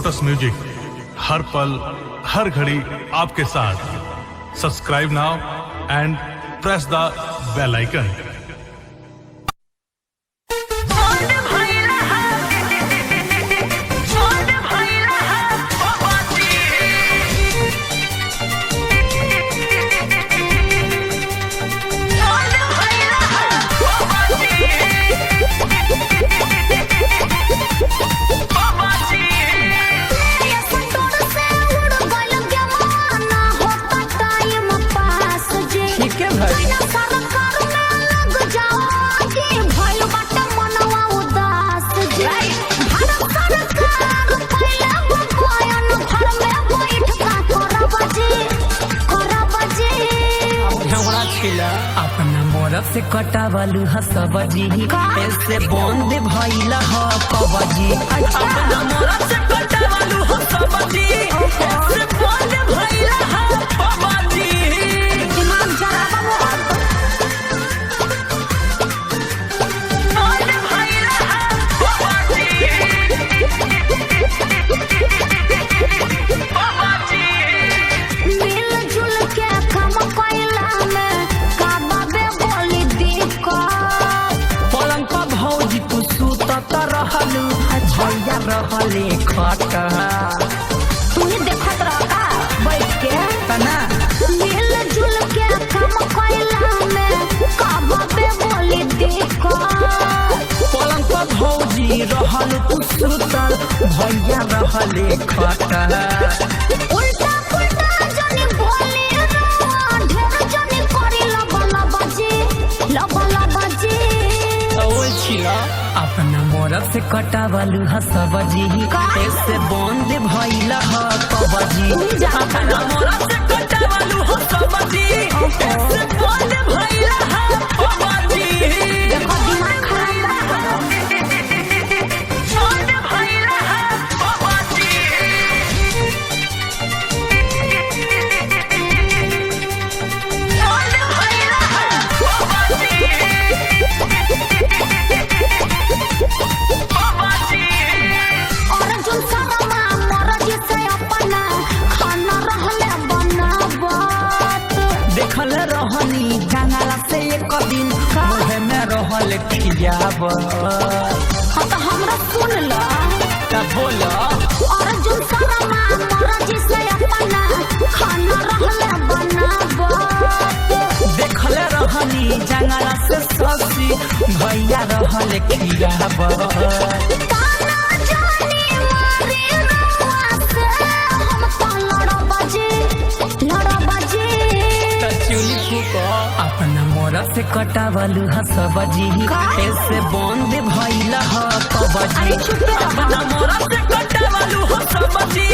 Lotus music हर पल हर घड़ी आपके साथ। Subscribe now and press the bell icon. अपना मोरब से कटावलू हसबजी ऐसे बंद भइला ह कबजी। अपना मोरब से कटावलू हसबजी ऐसे बंद भइला ह कबजी। दिमाग जराबा मोर बंद भइला ह कबजी। मिलजुल के काम कइला रहलू भैया रहले खटा तू देखत रहा बैठ के तना मिलजुल के काम कइला में काबे बोली देखो पलंग पर भौजी रहल तू सुतल भैया रहले खटा। उल्टा पुल्टा जनी बोली ढेर जनी करी लबला बजे ओइ छिला। अपना मोरब से कटावलू हसबजी ऐसे बंद भइला ह कबजी। अपना मोरब से कटावलू हसबजी ऐसे बंद भइला ह कबजी। देखो दिमाग खराब बंद भइला ह कबजी। बंद भइला ह कबजी। देखल रहनी जंगला से एक दिन मुहे में रहल खियाब। हाँ तो हमरा सुन ला तब बोला अर्जुन शर्मा महाराज से अपना खाना रहले बनाब। देखल रहनी जंगला से ससी भैया रहल खियाब। अपना मोरब से कटावलू हसबजी ऐसे बंद भइला ह कबजी। अपना मोरब से कटावलू हसबजी